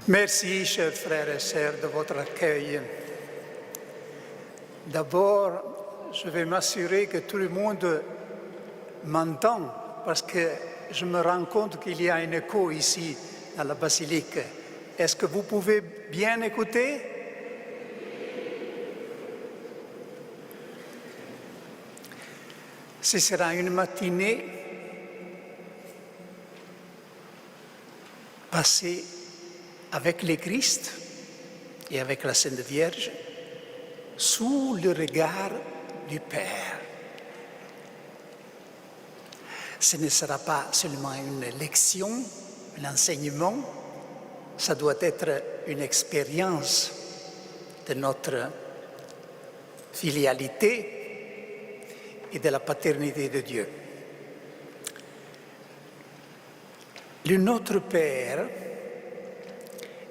Merci, chers frères et sœurs, de votre accueil. D'abord, je vais m'assurer que tout le monde m'entend, parce que je me rends compte qu'il y a un écho ici, dans la basilique. Est-ce que vous pouvez bien écouter? Ce sera une matinée passée avec le Christ et avec la Sainte Vierge, sous le regard du Père. Ce ne sera pas seulement une lection, un enseignement, ça doit être une expérience de notre filialité et de la paternité de Dieu. Le Notre Père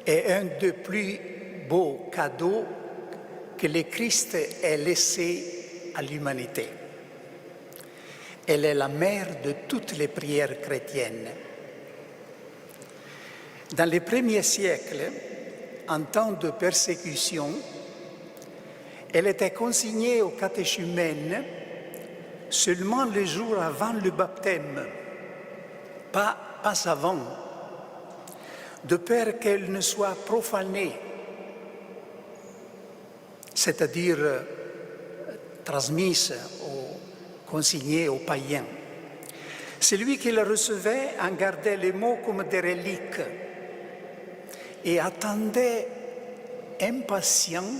est un des plus beaux cadeaux que le Christ ait laissé à l'humanité. Elle est la mère de toutes les prières chrétiennes. Dans les premiers siècles, en temps de persécution, elle était consignée aux catéchumènes seulement le jour avant le baptême, pas avant, de peur qu'elle ne soit profanée, c'est-à-dire transmise ou consignée aux païens. Celui qui la recevait en gardait les mots comme des reliques et attendait impatient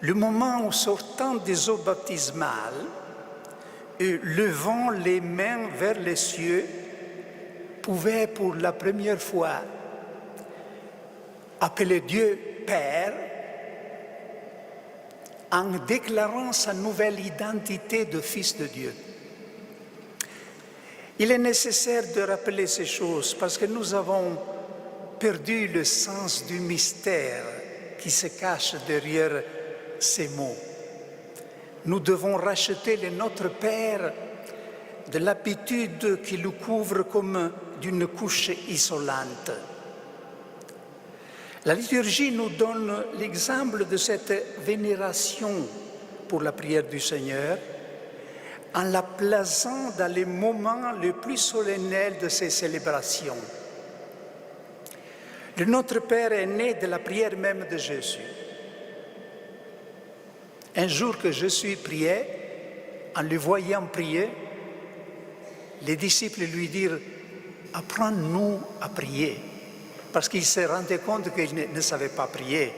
le moment où, sortant des eaux baptismales et levant les mains vers les cieux, pouvait pour la première fois appeler Dieu Père en déclarant sa nouvelle identité de Fils de Dieu. Il est nécessaire de rappeler ces choses parce que nous avons perdu le sens du mystère qui se cache derrière ces mots. Nous devons racheter le Notre Père de l'habitude qui le couvre comme d'une couche isolante. La liturgie nous donne l'exemple de cette vénération pour la prière du Seigneur en la plaçant dans les moments les plus solennels de ces célébrations. Le Notre Père est né de la prière même de Jésus. Un jour que Jésus priait, en le voyant prier, les disciples lui dirent « Apprends-nous à prier », parce qu'ils se rendaient compte qu'ils ne savaient pas prier.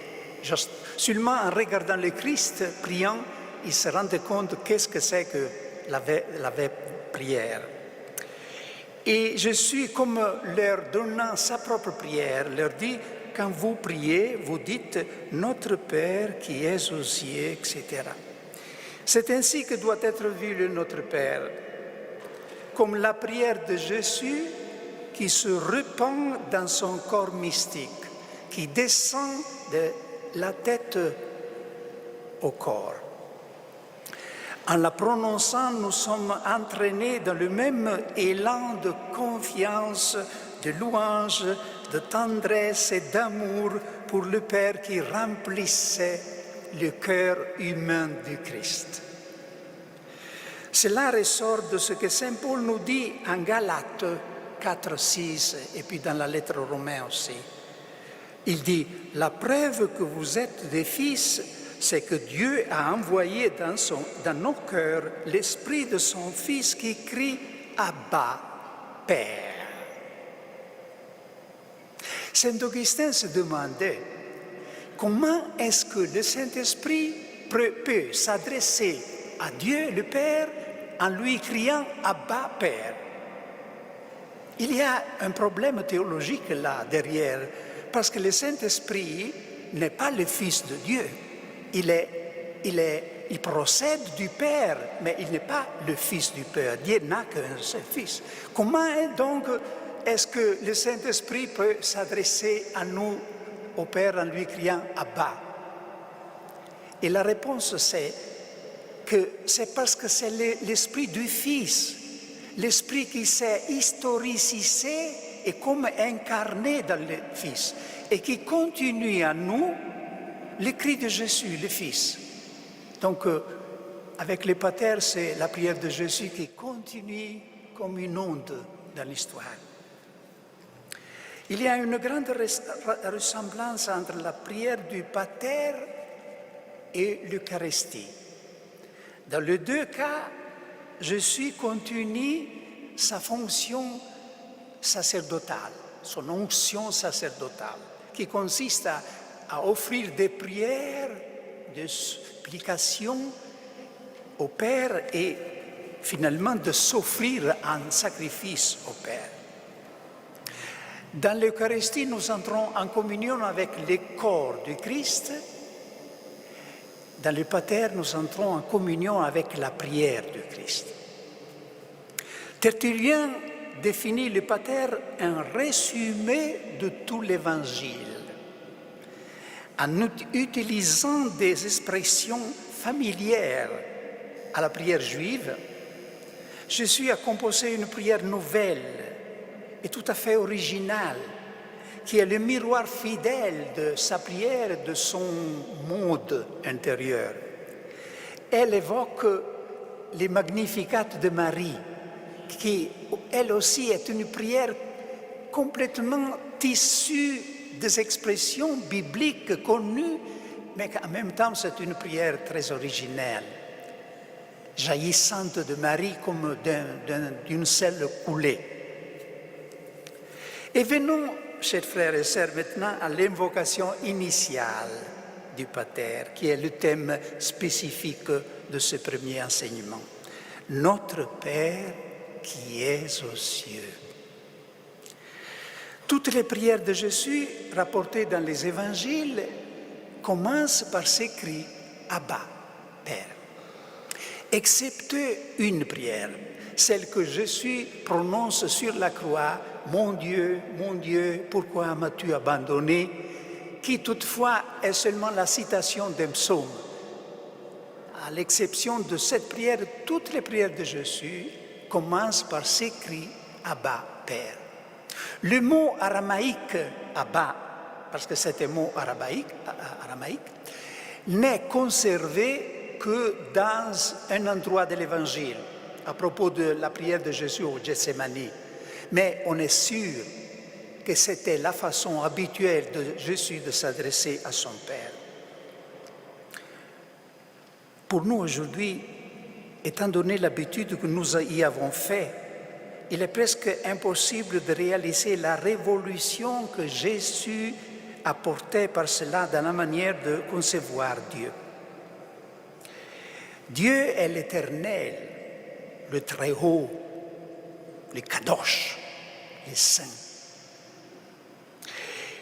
Seulement en regardant le Christ priant, ils se rendaient compte qu'est-ce que c'est que la vraie prière. Et Jésus, comme leur donnant sa propre prière, leur dit « Quand vous priez, vous dites « Notre Père qui es aux cieux », etc. C'est ainsi que doit être vu le Notre Père, comme la prière de Jésus qui se répand dans son corps mystique, qui descend de la tête au corps. En la prononçant, nous sommes entraînés dans le même élan de confiance, de louange, de tendresse et d'amour pour le Père qui remplissait le cœur humain du Christ. Cela ressort de ce que saint Paul nous dit en Galates 4, 6 et puis dans la lettre aux Romains aussi. Il dit « La preuve que vous êtes des fils, c'est que Dieu a envoyé dans nos cœurs l'esprit de son Fils qui crie « Abba, Père ». Saint Augustin se demandait comment est-ce que le Saint-Esprit peut s'adresser à Dieu le Père en lui criant « Abba, Père ». Il y a un problème théologique là derrière, parce que le Saint-Esprit n'est pas le Fils de Dieu. Il procède du Père, mais il n'est pas le Fils du Père. Dieu n'a qu'un seul Fils. Comment donc est-ce que le Saint-Esprit peut s'adresser à nous, au Père, en lui criant « Abba ». Et la réponse c'est que c'est parce que c'est l'Esprit du Fils, l'Esprit qui s'est historicisé et comme incarné dans le Fils. et qui continue à nous le cri de Jésus, le Fils. Donc, avec le Pater, c'est la prière de Jésus qui continue comme une onde dans l'histoire. Il y a une grande ressemblance entre la prière du Pater et l'Eucharistie. Dans les deux cas, Jésus continue sa fonction sacerdotale, son onction sacerdotale, qui consiste à offrir des prières, des supplications au Père et finalement de s'offrir en sacrifice au Père. Dans l'Eucharistie, nous entrons en communion avec le corps du Christ. Dans le Pater, nous entrons en communion avec la prière du Christ. Tertullien définit le Pater un résumé de tout l'Évangile, en utilisant des expressions familières à la prière juive. Jésus a composé une prière nouvelle et tout à fait originale, qui est le miroir fidèle de sa prière et de son monde intérieur. Elle évoque les Magnificat de Marie, qui, elle aussi, est une prière complètement tissue des expressions bibliques connues, mais en même temps, c'est une prière très originelle, jaillissante de Marie comme d'une seule coulée. Et venons, chers frères et sœurs, maintenant à l'invocation initiale du Pater, qui est le thème spécifique de ce premier enseignement. Notre Père qui es aux cieux. Toutes les prières de Jésus rapportées dans les évangiles commencent par ces cris « Abba, Père », excepté une prière, celle que Jésus prononce sur la croix, « Mon Dieu, pourquoi m'as-tu abandonné ?» qui toutefois est seulement la citation d'un psaume. À l'exception de cette prière, toutes les prières de Jésus commencent par ces cris « Abba, Père ». Le mot aramaïque « Abba », parce que c'est un mot aramaïque, n'est conservé que dans un endroit de l'Évangile, à propos de la prière de Jésus au Gethsémani. Mais on est sûr que c'était la façon habituelle de Jésus de s'adresser à son Père. Pour nous aujourd'hui, étant donné l'habitude que nous y avons fait, il est presque impossible de réaliser la révolution que Jésus apportait par cela dans la manière de concevoir Dieu. Dieu est l'Éternel, le Très-Haut, le Kadosh, le Saint.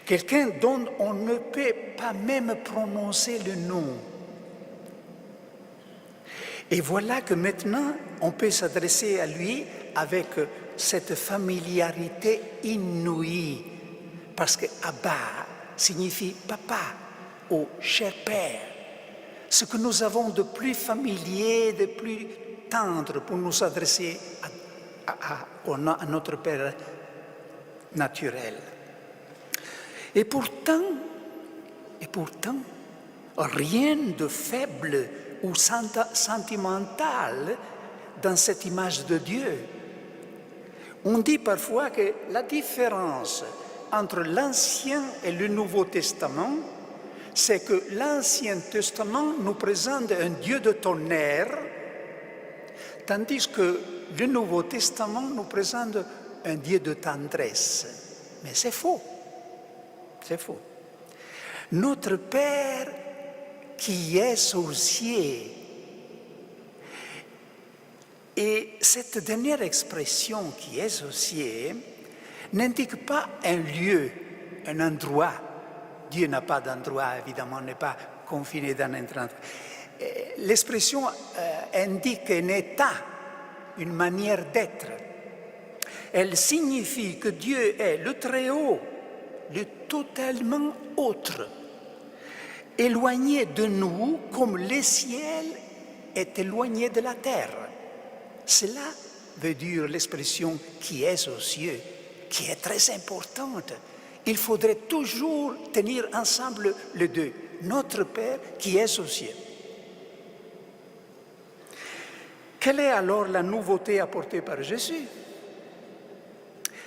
Quelqu'un dont on ne peut pas même prononcer le nom. Et voilà que maintenant, on peut s'adresser à lui avec cette familiarité inouïe, parce que Abba signifie papa ou cher père, ce que nous avons de plus familier, de plus tendre pour nous adresser à notre Père naturel. Et pourtant, rien de faible ou sentimental dans cette image de Dieu. On dit parfois que la différence entre l'Ancien et le Nouveau Testament, c'est que l'Ancien Testament nous présente un Dieu de tonnerre, tandis que le Nouveau Testament nous présente un Dieu de tendresse. Mais c'est faux. C'est faux. Notre Père qui est aux cieux. Et cette dernière expression qui est aux cieux n'indique pas un lieu, un endroit. Dieu n'a pas d'endroit, évidemment, n'est pas confiné dans un endroit. L'expression indique un état, une manière d'être. Elle signifie que Dieu est le Très-Haut, le totalement autre, éloigné de nous comme le ciel est éloigné de la terre. Cela veut dire l'expression « qui est aux cieux », qui est très importante il faudrait toujours tenir ensemble les deux. Notre Père qui est aux cieux. Quelle est alors la nouveauté apportée par Jésus?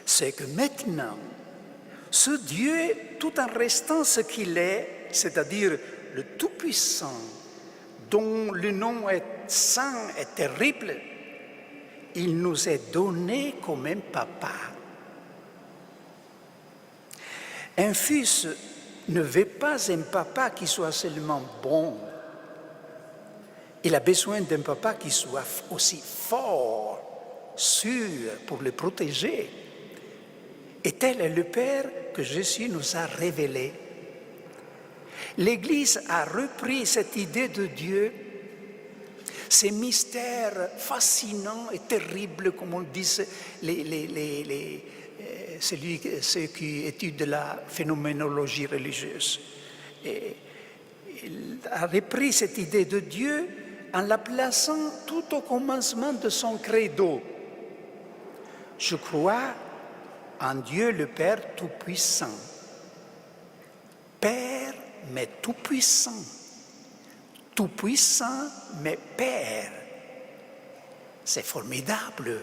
C'est que maintenant, ce Dieu, tout en restant ce qu'il est, c'est-à-dire le Tout-Puissant, dont le nom est saint et terrible, il nous est donné comme un papa. Un fils ne veut pas un papa qui soit seulement bon. Il a besoin d'un papa qui soit aussi fort, sûr, pour le protéger. Et tel est le Père que Jésus nous a révélé. L'Église a repris cette idée de Dieu, ces mystères fascinants et terribles, comme on dit ceux qui étudient la phénoménologie religieuse. Et il a repris cette idée de Dieu en la plaçant tout au commencement de son credo. Je crois en Dieu le Père Tout-Puissant. Père, mais Tout-Puissant. Tout-Puissant, mais Père. C'est formidable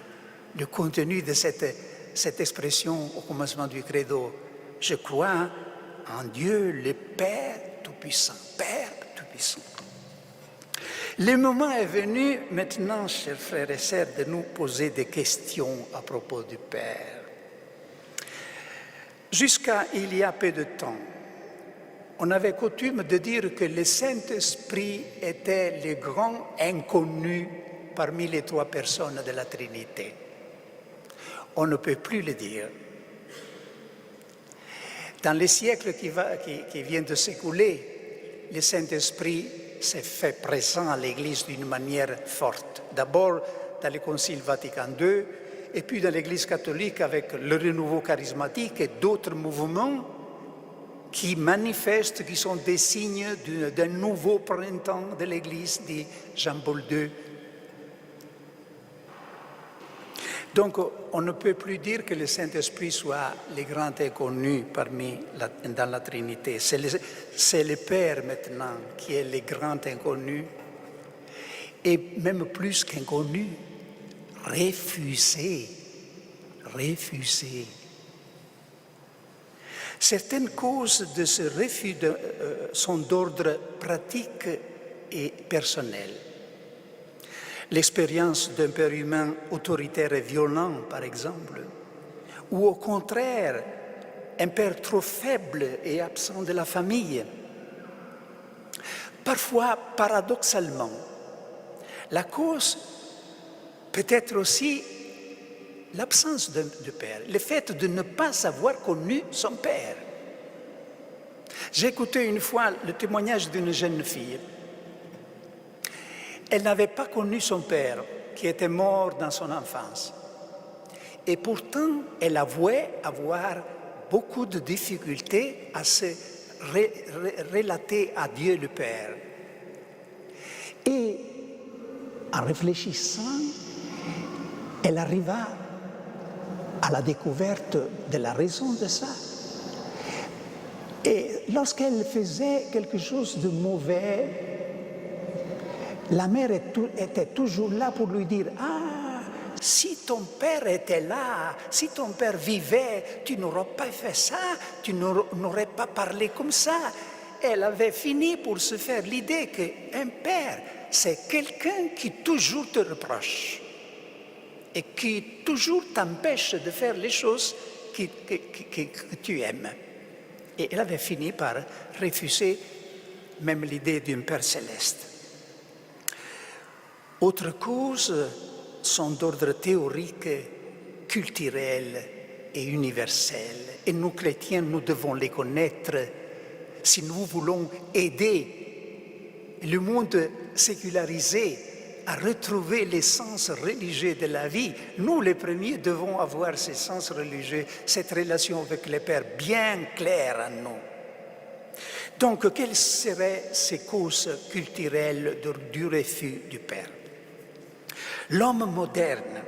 le contenu de cette expression au commencement du credo. Je crois en Dieu le Père Tout-Puissant. Père Tout-Puissant. Le moment est venu maintenant, chers frères et sœurs, de nous poser des questions à propos du Père. Jusqu'à il y a peu de temps, on avait coutume de dire que le Saint-Esprit était le grand inconnu parmi les trois personnes de la Trinité. On ne peut plus le dire. Dans les siècles qui viennent de s'écouler, le Saint-Esprit s'est fait présent à l'Église d'une manière forte. D'abord dans le Concile Vatican II, et puis dans l'Église catholique avec le renouveau charismatique et d'autres mouvements qui manifestent, qui sont des signes d'un nouveau printemps de l'Église, dit Jean-Paul II. Donc, on ne peut plus dire que le Saint-Esprit soit le grand inconnu dans la Trinité. C'est le Père maintenant qui est le grand inconnu, et même plus qu'inconnu, refusé. Certaines causes de ce refus sont d'ordre pratique et personnel. L'expérience d'un père humain autoritaire et violent, par exemple, ou au contraire, un père trop faible et absent de la famille. Parfois, paradoxalement, la cause peut être aussi l'absence de père, le fait de ne pas avoir connu son père. J'ai écouté une fois le témoignage d'une jeune fille. Elle n'avait pas connu son père, qui était mort dans son enfance. Et pourtant, elle avouait avoir beaucoup de difficultés à se relater à Dieu le Père. Et en réfléchissant, elle arriva à la découverte de la raison de ça. Et lorsqu'elle faisait quelque chose de mauvais, la mère était toujours là pour lui dire « Ah, si ton père était là, si ton père vivait, tu n'aurais pas fait ça, tu n'aurais pas parlé comme ça. » Elle avait fini pour se faire l'idée qu'un père, c'est quelqu'un qui toujours te reproche et qui toujours t'empêche de faire les choses que tu aimes. Et elle avait fini par refuser même l'idée d'un Père céleste. Autres causes sont d'ordre théorique, culturel et universel. Et nous, chrétiens, nous devons les connaître si nous voulons aider le monde sécularisé à retrouver l'essence religieuse de la vie. Nous, les premiers, devons avoir ce sens religieux, cette relation avec le Père bien claire en nous. Donc, quelles seraient ces causes culturelles du refus du Père? L'homme moderne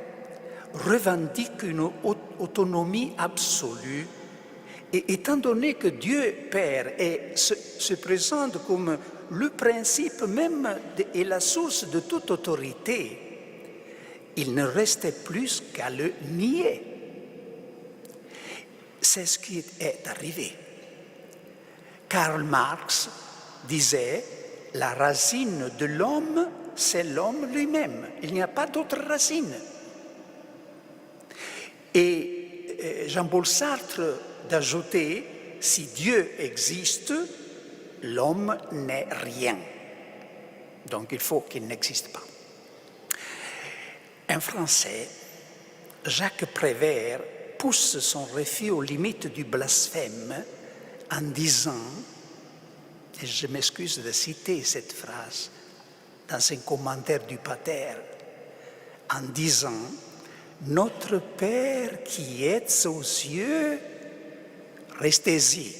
revendique une autonomie absolue Et étant donné que Dieu Père se présente comme le principe même et la source de toute autorité, il ne restait plus qu'à le nier. C'est ce qui est arrivé. Karl Marx disait « La racine de l'homme, c'est l'homme lui-même. Il n'y a pas d'autre racine. » Et Jean-Paul Sartre d'ajouter « Si Dieu existe, l'homme n'est rien. Donc il faut qu'il n'existe pas. » En français, Jacques Prévert pousse son refus aux limites du blasphème en disant, et je m'excuse de citer cette phrase dans un commentaire du Pater, en disant « Notre Père qui êtes aux cieux, restez-y. »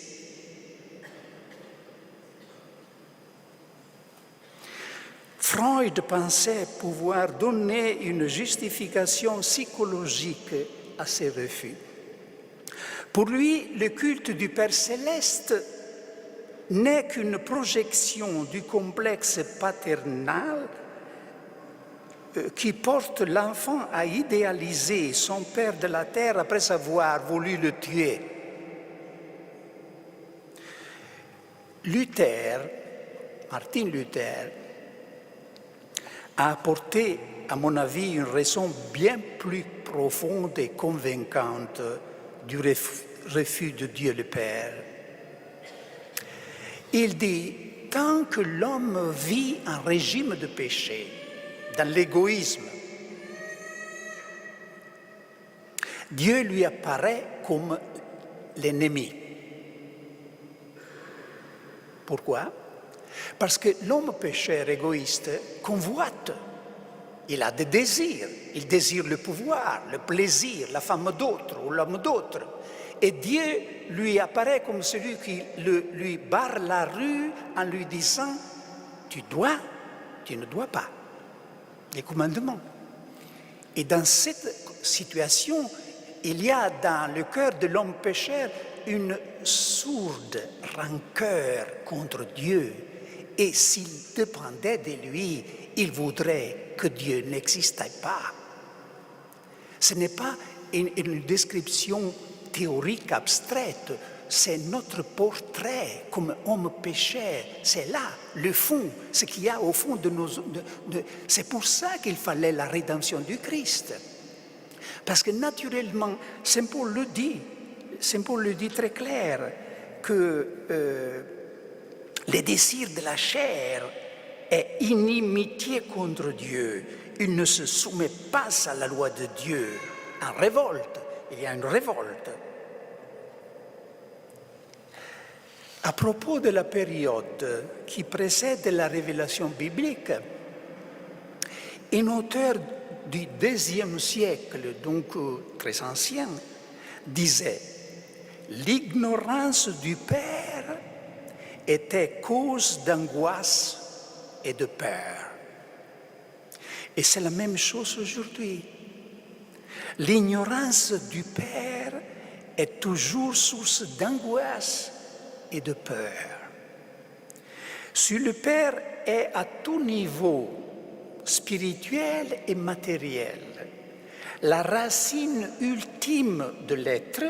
Freud pensait pouvoir donner une justification psychologique à ces refus. Pour lui, le culte du Père céleste n'est qu'une projection du complexe paternel qui porte l'enfant à idéaliser son Père de la terre après avoir voulu le tuer. Martin Luther, a apporté, à mon avis, une raison bien plus profonde et convaincante du refus de Dieu le Père. Il dit, tant que l'homme vit un régime de péché, dans l'égoïsme, Dieu lui apparaît comme l'ennemi. Pourquoi? Parce que l'homme pécheur égoïste convoite. Il a des désirs. Il désire le pouvoir, le plaisir, la femme d'autre ou l'homme d'autre. Et Dieu lui apparaît comme celui qui lui barre la rue en lui disant « Tu ne dois pas » les commandements. Et dans cette situation, il y a dans le cœur de l'homme pécheur une sourde rancœur contre Dieu. Et s'il dépendait de lui, il voudrait que Dieu n'existait pas. Ce n'est pas une description théorique abstraite, c'est notre portrait comme homme pécheur. C'est là, le fond, ce qu'il y a au fond de nos... C'est pour ça qu'il fallait la rédemption du Christ. Parce que naturellement, Saint Paul le dit très clair, que les désirs de la chair est inimitié contre Dieu. Il ne se soumet pas à la loi de Dieu. En révolte, il y a une révolte. À propos de la période qui précède la révélation biblique, un auteur du IIe siècle, donc très ancien, disait « L'ignorance du Père était cause d'angoisse et de peur. » Et c'est la même chose aujourd'hui. L'ignorance du Père est toujours source d'angoisse et de peur. Si le Père est à tout niveau, spirituel et matériel, la racine ultime de l'être,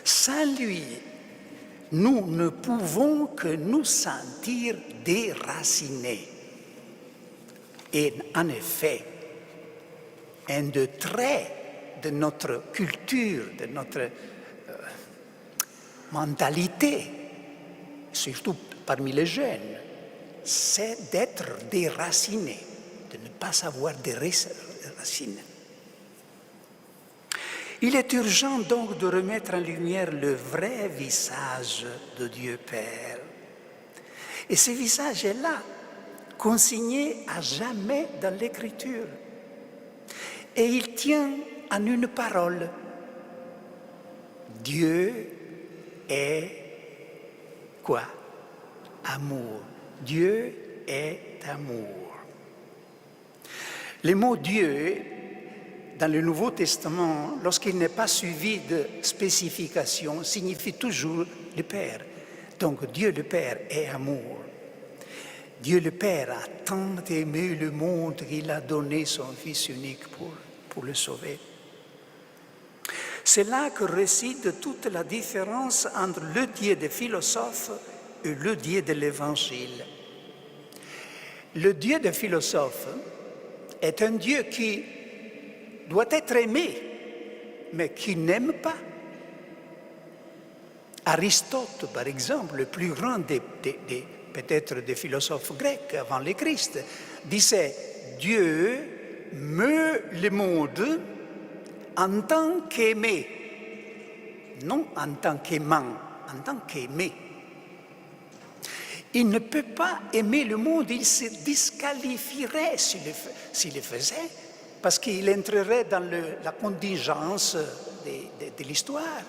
sans lui, nous ne pouvons que nous sentir déracinés. Et en effet, un des traits de notre culture, de notre mentalité, surtout parmi les jeunes, c'est d'être déraciné, de ne pas savoir des racines. Il est urgent donc de remettre en lumière le vrai visage de Dieu Père. Et ce visage est là, consigné à jamais dans l'Écriture. Et il tient en une parole. Dieu est quoi? Amour. Dieu est amour. Le mot Dieu dans le Nouveau Testament, lorsqu'il n'est pas suivi de spécification, signifie toujours le Père. Donc Dieu le Père est amour. Dieu le Père a tant aimé le monde qu'il a donné son Fils unique pour le sauver. C'est là que réside toute la différence entre le Dieu des philosophes et le Dieu de l'Évangile. Le Dieu des philosophes est un Dieu qui doit être aimé, mais qui n'aime pas. Aristote, par exemple, le plus grand peut-être des philosophes grecs avant le Christ, disait « Dieu meut le monde en tant qu'aimé, non en tant qu'aimant, en tant qu'aimé. » Il ne peut pas aimer le monde, il se disqualifierait s'il le faisait, parce qu'il entrerait dans la contingence de l'histoire.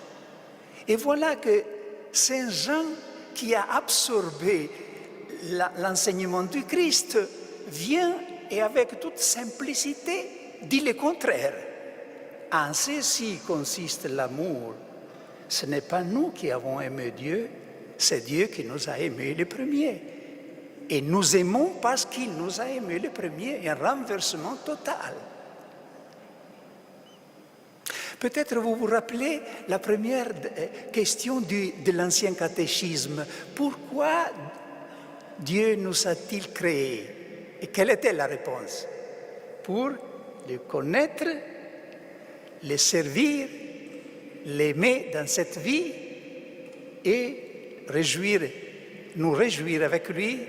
Et voilà que Saint Jean, qui a absorbé l'enseignement du Christ, vient et avec toute simplicité dit le contraire. En ceci consiste l'amour. Ce n'est pas nous qui avons aimé Dieu, c'est Dieu qui nous a aimés le premier. Et nous aimons parce qu'il nous a aimés le premier, un renversement total. Peut-être vous vous rappelez la première question de l'Ancien Catéchisme. Pourquoi Dieu nous a-t-il créés? Et quelle était la réponse? Pour le connaître, le servir, l'aimer dans cette vie et nous réjouir avec lui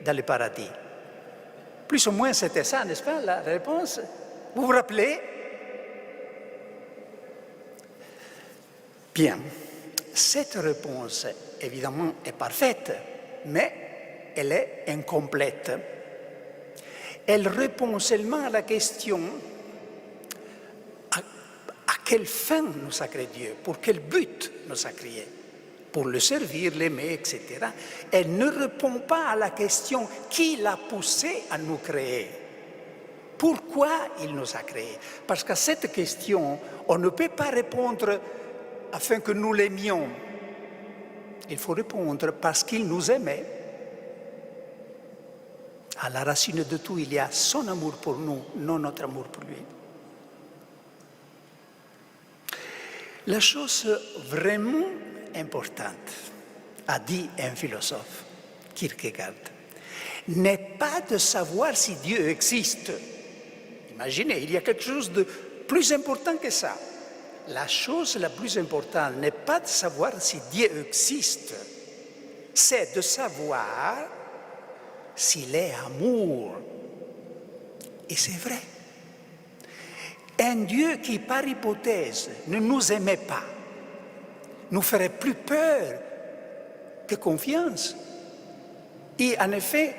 dans le paradis. Plus ou moins c'était ça, n'est-ce pas, la réponse? Vous vous rappelez? Bien, cette réponse, évidemment, est parfaite, mais elle est incomplète. Elle répond seulement à la question à quelle fin nous a créé Dieu, pour quel but nous a créés, pour le servir, l'aimer, etc. Elle ne répond pas à la question qui l'a poussé à nous créer. Pourquoi il nous a créés? Parce qu'à cette question, on ne peut pas répondre afin que nous l'aimions. Il faut répondre parce qu'il nous aimait. À la racine de tout, il y a son amour pour nous, non notre amour pour lui. La chose vraiment importante, a dit un philosophe, Kierkegaard, n'est pas de savoir si Dieu existe. Imaginez, il y a quelque chose de plus important que ça. La chose la plus importante n'est pas de savoir si Dieu existe, c'est de savoir s'il est amour. Et c'est vrai. Un Dieu qui, par hypothèse, ne nous aimait pas, nous ferait plus peur que confiance. Et en effet,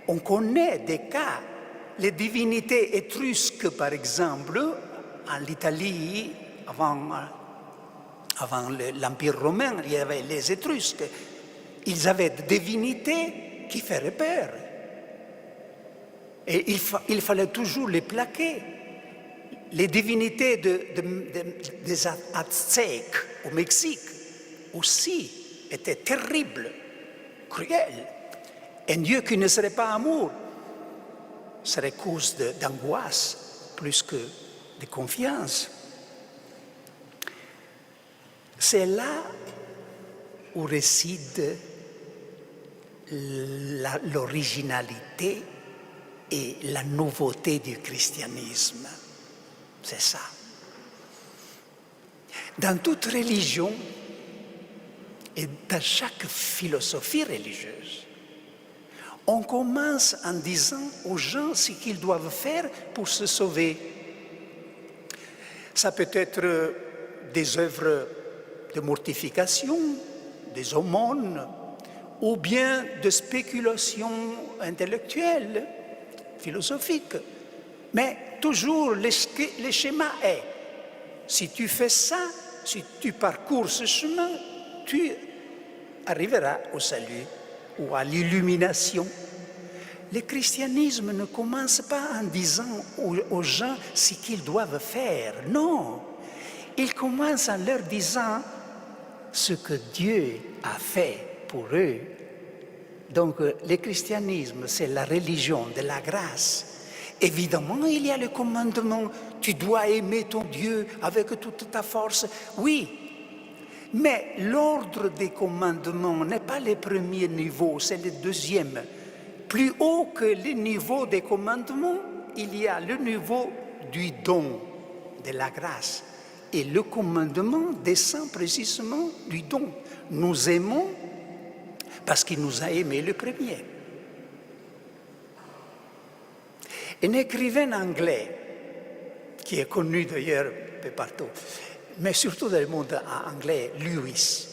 on connaît des cas, les divinités étrusques, par exemple, en Italie, avant l'Empire romain, il y avait les Étrusques. Ils avaient des divinités qui faisaient peur. Et il fallait toujours les plaquer. Les divinités des Aztèques au Mexique aussi étaient terribles, cruelles. Un Dieu qui ne serait pas amour serait cause d'angoisse plus que de confiance. C'est là où réside l'originalité et la nouveauté du christianisme. C'est ça. Dans toute religion et dans chaque philosophie religieuse, on commence en disant aux gens ce qu'ils doivent faire pour se sauver. Ça peut être des œuvres de mortification, des aumônes, ou bien de spéculations intellectuelles, philosophiques. Mais toujours, le schéma est, si tu fais ça, si tu parcours ce chemin, tu arriveras au salut ou à l'illumination. le christianisme ne commence pas en disant aux gens ce qu'ils doivent faire. Non, il commence en leur disant ce que Dieu a fait pour eux. Donc le christianisme, c'est la religion de la grâce. Évidemment, il y a le commandement, tu dois aimer ton Dieu avec toute ta force. Oui, mais l'ordre des commandements n'est pas le premier niveau, c'est le deuxième. Plus haut que le niveau des commandements, il y a le niveau du don, de la grâce. Et le commandement descend précisément du don. Nous aimons parce qu'il nous a aimés le premier. Un écrivain anglais, qui est connu d'ailleurs un peu partout, mais surtout dans le monde anglais, Lewis,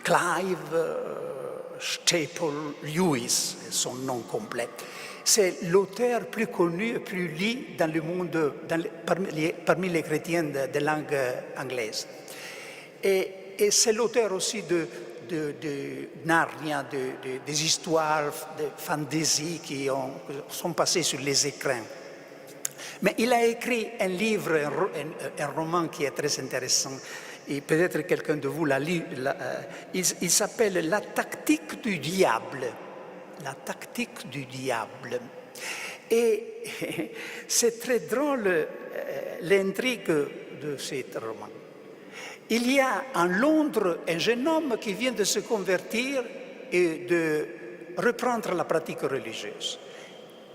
Clive Staple Lewis, son nom complet. C'est l'auteur plus connu et plus lu dans le monde, parmi les chrétiens de langue anglaise. Et c'est l'auteur aussi de Narnia, des histoires de fantasy qui sont passées sur les écrans. Mais il a écrit un livre, un roman qui est très intéressant, et peut-être quelqu'un de vous l'a lu. Il s'appelle « La tactique du diable ». La tactique du diable. Et c'est très drôle l'intrigue de ce roman. Il y a en Londres un jeune homme qui vient de se convertir et de reprendre la pratique religieuse.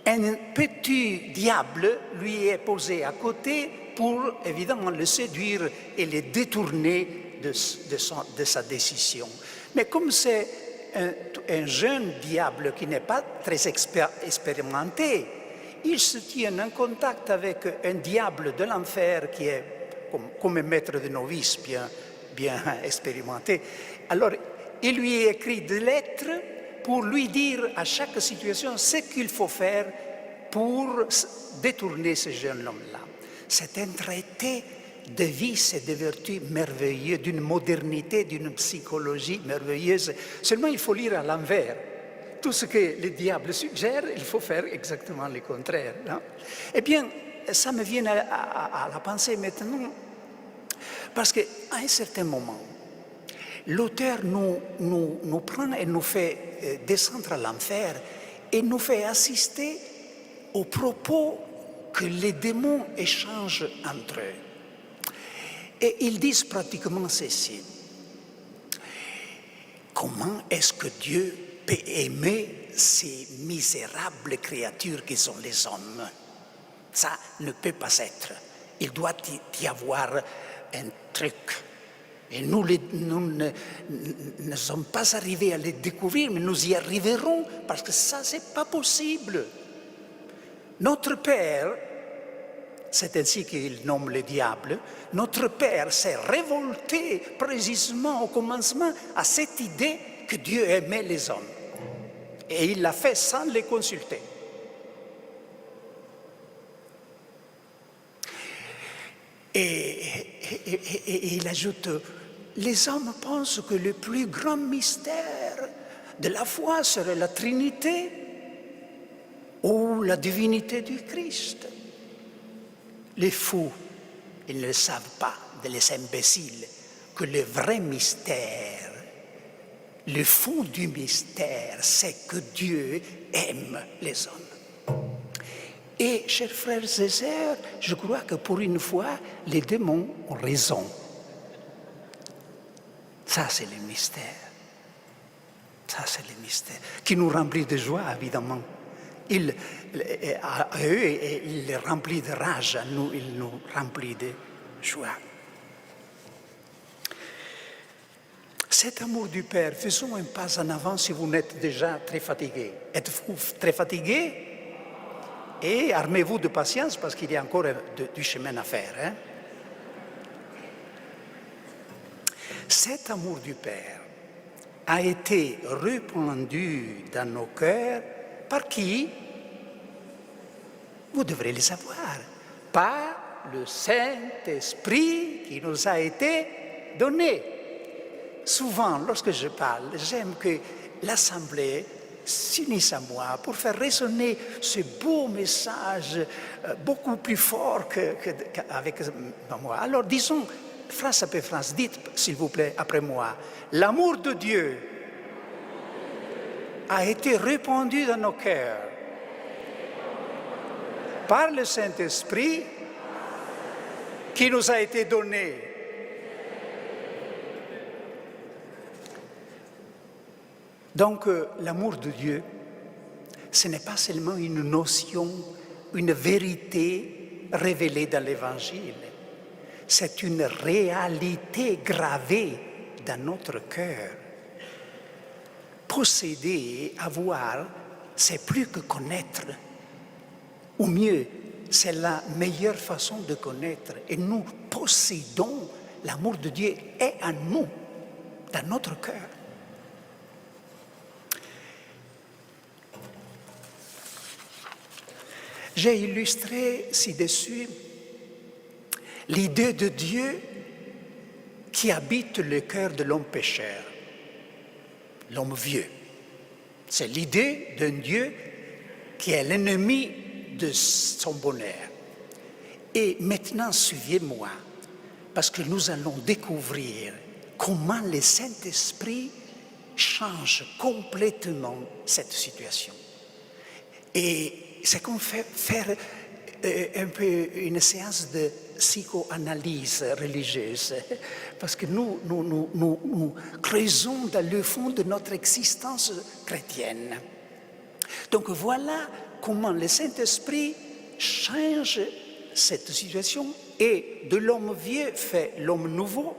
Un petit diable lui est posé à côté pour évidemment le séduire et le détourner de sa décision. Mais comme c'est un jeune diable qui n'est pas très expérimenté, il se tient en contact avec un diable de l'enfer qui est comme un maître de novice bien expérimenté. Alors, il lui écrit des lettres pour lui dire à chaque situation ce qu'il faut faire pour détourner ce jeune homme-là. C'est un traité de vices et de vertus merveilleux, d'une modernité, d'une psychologie merveilleuse. Seulement, il faut lire à l'envers. Tout ce que le diable suggère, il faut faire exactement le contraire. Non? Eh bien, ça me vient à la pensée maintenant, parce qu'à un certain moment, l'auteur nous prend et nous fait descendre à l'enfer et nous fait assister aux propos que les démons échangent entre eux. Et ils disent pratiquement ceci. Comment est-ce que Dieu peut aimer ces misérables créatures qui sont les hommes? Ça ne peut pas être. Il doit y avoir un truc. Et nous ne sommes pas arrivés à le découvrir, mais nous y arriverons parce que ça, c'est pas possible. Notre Père, c'est ainsi qu'il nomme le diable, notre Père s'est révolté précisément au commencement à cette idée que Dieu aimait les hommes. Et il l'a fait sans les consulter. Et il ajoute, les hommes pensent que le plus grand mystère de la foi serait la Trinité ou la divinité du Christ. Les fous, ils ne savent pas, les imbéciles, que le vrai mystère, le fond du mystère, c'est que Dieu aime les hommes. Et, chers frères et sœurs, je crois que pour une fois, les démons ont raison. Ça, c'est le mystère. Ça, c'est le mystère qui nous remplit de joie, évidemment. À eux, il les remplit de rage, à nous, il nous remplit de joie. Cet amour du Père, faisons un pas en avant si vous n'êtes déjà très fatigué. Êtes-vous très fatigué? Et armez-vous de patience parce qu'il y a encore du chemin à faire. Hein? Cet amour du Père a été répandu dans nos cœurs par qui? Vous devrez le savoir. Par le Saint-Esprit qui nous a été donné. Souvent, lorsque je parle, j'aime que l'Assemblée s'unisse à moi pour faire résonner ce beau message beaucoup plus fort qu'avec moi. Alors disons, phrase après phrase, dites s'il vous plaît après moi, l'amour de Dieu a été répandu dans nos cœurs par le Saint-Esprit qui nous a été donné. Donc, l'amour de Dieu, ce n'est pas seulement une notion, une vérité révélée dans l'Évangile. C'est une réalité gravée dans notre cœur. Posséder, avoir, c'est plus que connaître. Ou mieux, c'est la meilleure façon de connaître. Et nous possédons, l'amour de Dieu est en nous, dans notre cœur. J'ai illustré ci-dessus l'idée de Dieu qui habite le cœur de l'homme pécheur, l'homme vieux. C'est l'idée d'un Dieu qui est l'ennemi de son bonheur. Et maintenant, suivez-moi, parce que nous allons découvrir comment le Saint-Esprit change complètement cette situation. Et c'est comme faire un peu une séance de psychoanalyse religieuse, parce que nous creusons dans le fond de notre existence chrétienne. Donc voilà comment le Saint-Esprit change cette situation et de l'homme vieux fait l'homme nouveau,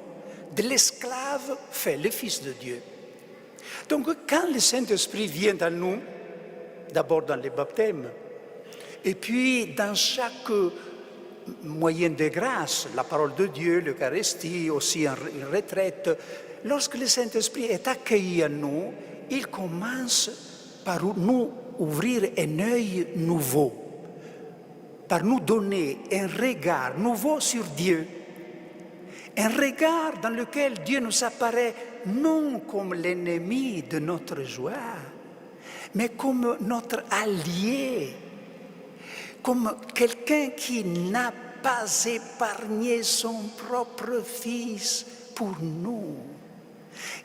de l'esclave fait le Fils de Dieu. Donc quand le Saint-Esprit vient à nous, d'abord dans les baptêmes, et puis dans chaque moyen de grâce, la parole de Dieu, l'Eucharistie, aussi une retraite, lorsque le Saint-Esprit est accueilli en nous, il commence par nous ouvrir un œil nouveau, par nous donner un regard nouveau sur Dieu, un regard dans lequel Dieu nous apparaît non comme l'ennemi de notre joie, mais comme notre allié, comme quelqu'un qui n'a pas épargné son propre Fils pour nous,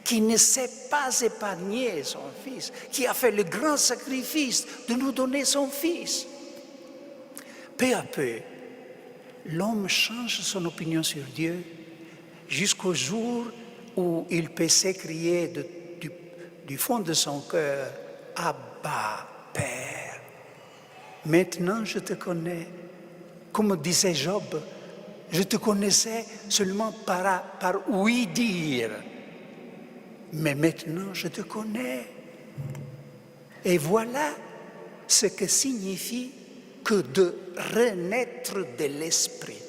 qui ne s'est pas épargné son Fils, qui a fait le grand sacrifice de nous donner son Fils. Peu à peu, l'homme change son opinion sur Dieu jusqu'au jour où il peut s'écrier du fond de son cœur, « Abba, Père, maintenant je te connais. » Comme disait Job, je te connaissais seulement par oui dire, mais maintenant je te connais. Et voilà ce que signifie que de renaître de l'esprit.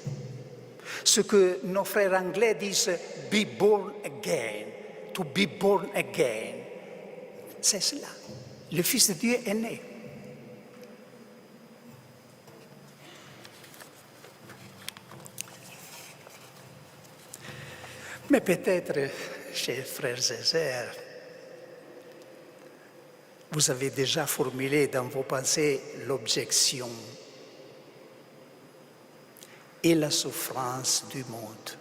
Ce que nos frères anglais disent « be born again », « to be born again ». C'est cela. Le Fils de Dieu est né. Mais peut-être, chers frères et sœurs, vous avez déjà formulé dans vos pensées l'objection et la souffrance du monde.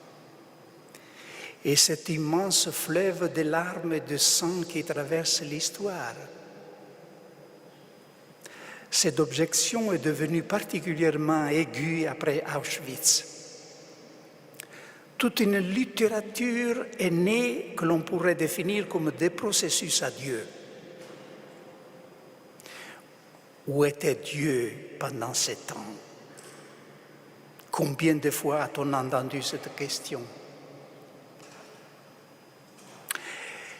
Et cet immense fleuve de larmes et de sang qui traverse l'histoire. Cette objection est devenue particulièrement aiguë après Auschwitz. Toute une littérature est née que l'on pourrait définir comme des processus à Dieu. Où était Dieu pendant ces temps? Combien de fois a-t-on entendu cette question?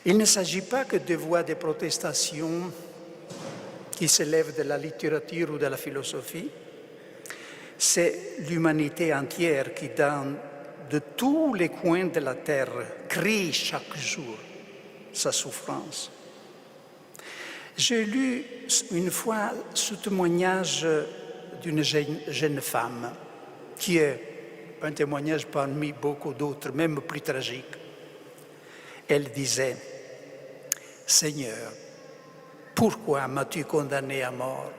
Il ne s'agit pas que de voix de protestation qui s'élèvent de la littérature ou de la philosophie. C'est l'humanité entière qui, de tous les coins de la terre, crie chaque jour sa souffrance. J'ai lu une fois ce témoignage d'une jeune femme, qui est un témoignage parmi beaucoup d'autres, même plus tragiques. Elle disait « Seigneur, pourquoi m'as-tu condamné à mort?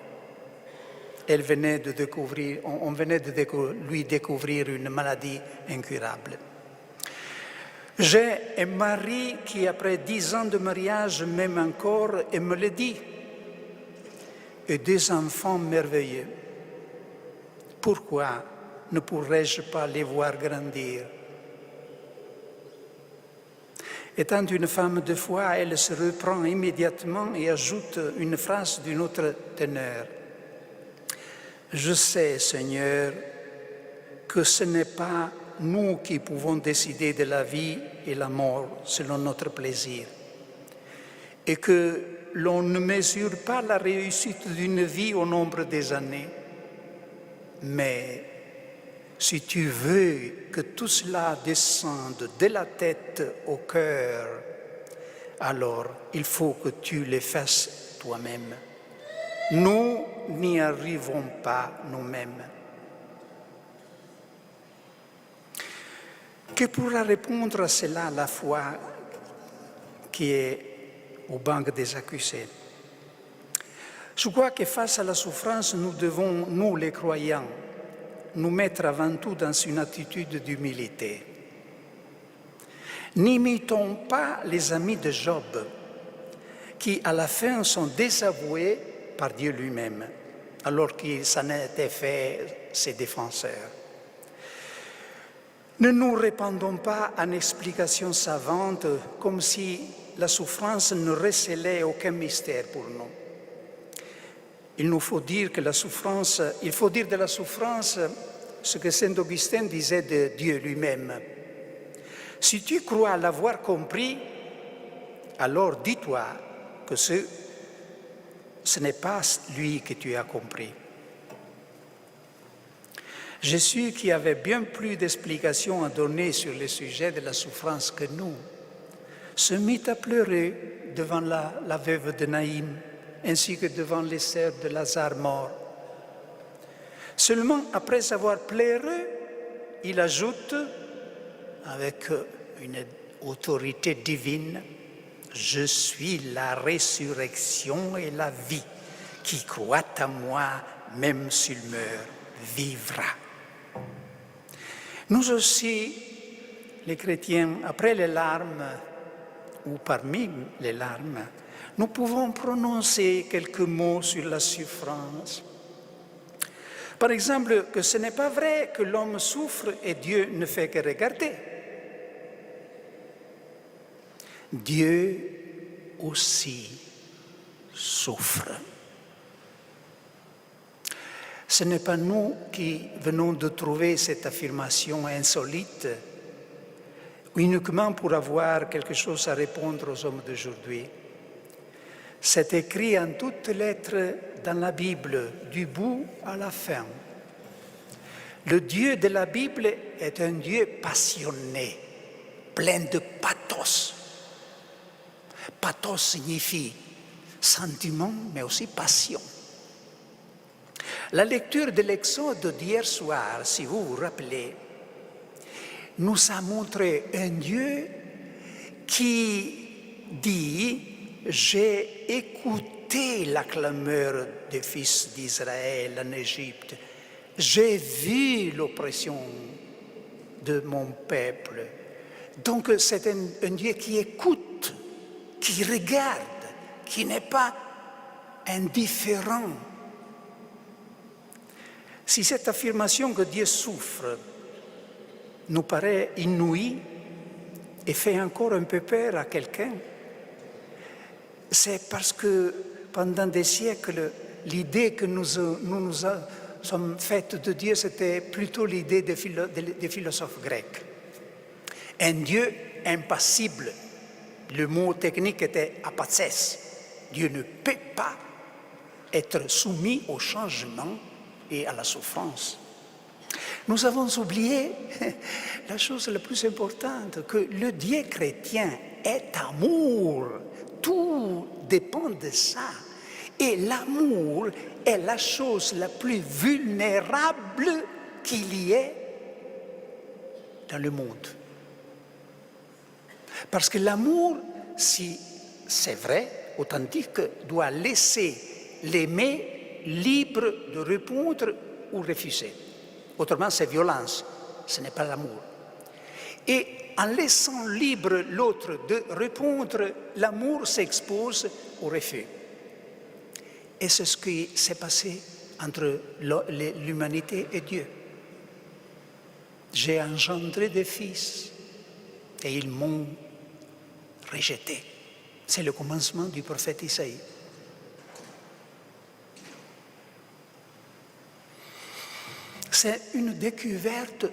On venait de lui découvrir une maladie incurable. J'ai un mari qui, après 10 ans de mariage, m'aime encore et me le dit. Et des enfants merveilleux. Pourquoi ne pourrais-je pas les voir grandir? Étant une femme de foi, elle se reprend immédiatement et ajoute une phrase d'une autre teneur. Je sais, Seigneur, que ce n'est pas nous qui pouvons décider de la vie et la mort selon notre plaisir, et que l'on ne mesure pas la réussite d'une vie au nombre des années. Mais si tu veux que tout cela descende de la tête au cœur, alors il faut que tu le fasses toi-même. Nous n'y arrivons pas nous-mêmes. Que pourra répondre à cela la foi qui est au banc des accusés? Je crois que face à la souffrance, nous devons, nous les croyants, nous mettre avant tout dans une attitude d'humilité. N'imitons pas les amis de Job, qui à la fin sont désavoués par Dieu lui-même, alors qu'il s'en était fait ses défenseurs. Ne nous répandons pas en explications savantes comme si la souffrance ne recélait aucun mystère pour nous. Il nous faut dire que il faut dire de la souffrance ce que saint Augustin disait de Dieu lui-même. Si tu crois l'avoir compris, alors dis-toi que ce n'est pas lui que tu as compris. Jésus, qui avait bien plus d'explications à donner sur le sujet de la souffrance que nous, se mit à pleurer devant la veuve de Naïm, ainsi que devant les sœurs de Lazare mort. Seulement, après avoir pleuré, il ajoute, avec une autorité divine, « Je suis la résurrection et la vie. Qui croit à moi, même s'il meurt, vivra. » Nous aussi, les chrétiens, après les larmes, ou parmi les larmes, nous pouvons prononcer quelques mots sur la souffrance. Par exemple, que ce n'est pas vrai que l'homme souffre et Dieu ne fait que regarder. Dieu aussi souffre. Ce n'est pas nous qui venons de trouver cette affirmation insolite uniquement pour avoir quelque chose à répondre aux hommes d'aujourd'hui. C'est écrit en toutes lettres dans la Bible, du bout à la fin. Le Dieu de la Bible est un Dieu passionné, plein de pathos. Pathos signifie sentiment, mais aussi passion. La lecture de l'Exode d'hier soir, si vous vous rappelez, nous a montré un Dieu qui dit « J'ai écouté la clameur des fils d'Israël en Égypte, j'ai vu l'oppression de mon peuple. » Donc c'est un Dieu qui écoute, qui regarde, qui n'est pas indifférent. Si cette affirmation que Dieu souffre nous paraît inouïe et fait encore un peu peur à quelqu'un, c'est parce que pendant des siècles, l'idée que nous sommes faite de Dieu, c'était plutôt l'idée des philosophes grecs. Un Dieu impassible. Le mot technique était apathès. Dieu ne peut pas être soumis au changement et à la souffrance. Nous avons oublié la chose la plus importante, que le Dieu chrétien est amour. Tout dépend de ça. Et l'amour est la chose la plus vulnérable qu'il y ait dans le monde. Parce que l'amour, si c'est vrai, authentique doit laisser l'aimer libre de répondre ou refuser. Autrement, c'est violence, ce n'est pas l'amour. Et en laissant libre l'autre de répondre, l'amour s'expose au refus. Et c'est ce qui s'est passé entre l'humanité et Dieu. J'ai engendré des fils et ils m'ont rejeté. C'est le commencement du prophète Isaïe. C'est une découverte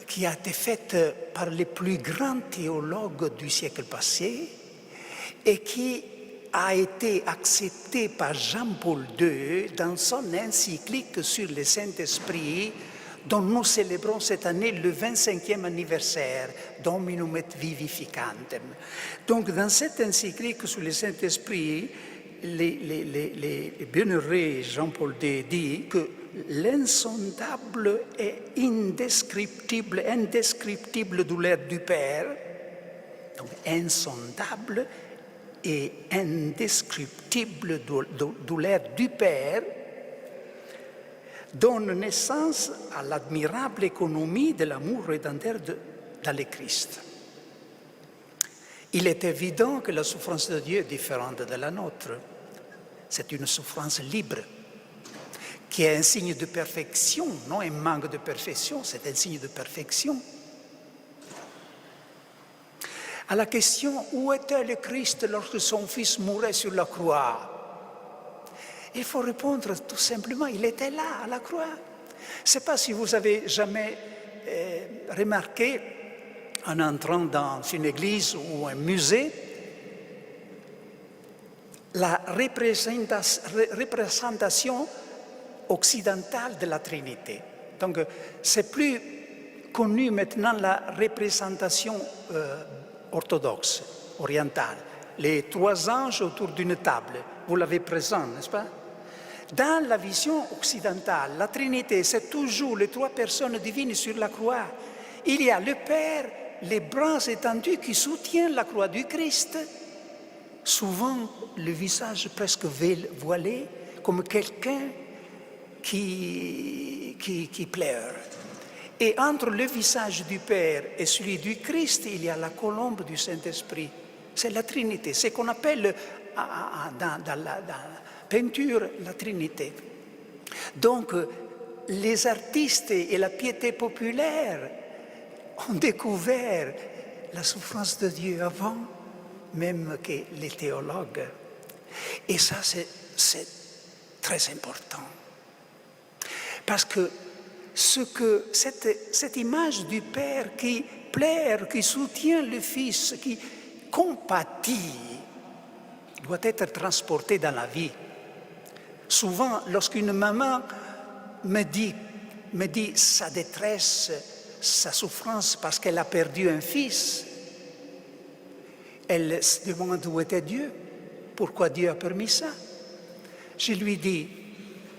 qui a été faite par les plus grands théologues du siècle passé et qui a été acceptée par Jean-Paul II dans son encyclique sur le Saint-Esprit dont nous célébrons cette année le 25e anniversaire, Dominum et Vivificantem. Donc dans cette encyclique sur le Saint-Esprit, les bienheureux Jean-Paul II dit que l'insondable et indescriptible douleur du Père, donc insondable et indescriptible douleur du Père, donne naissance à l'admirable économie de l'amour rédempteur dans le Christ. Il est évident que la souffrance de Dieu est différente de la nôtre. C'est une souffrance libre, qui est un signe de perfection, non un manque de perfection, c'est un signe de perfection. À la question « Où était le Christ lorsque son Fils mourait sur la croix ?» il faut répondre tout simplement, il était là, à la croix. Je ne sais pas si vous avez jamais remarqué, en entrant dans une église ou un musée, la représentation occidentale de la Trinité. Donc, c'est plus connu maintenant la représentation orthodoxe, orientale. Les 3 anges autour d'une table, vous l'avez présent, n'est-ce pas? Dans la vision occidentale, la Trinité, c'est toujours les 3 personnes divines sur la croix. Il y a le Père, les bras étendus qui soutiennent la croix du Christ, souvent le visage presque voilé, comme quelqu'un qui pleure. Et entre le visage du Père et celui du Christ, il y a la colombe du Saint-Esprit. C'est la Trinité, c'est ce qu'on appelle dans la peinture la Trinité. Donc, les artistes et la piété populaire ont découvert la souffrance de Dieu avant même que les théologues. Et ça, c'est très important. Parce que cette image du Père qui plaire, qui soutient le Fils, qui compatit, doit être transportée dans la vie. Souvent, lorsqu'une maman me dit sa détresse, sa souffrance parce qu'elle a perdu un fils, elle se demande où était Dieu, pourquoi Dieu a permis ça. Je lui dis,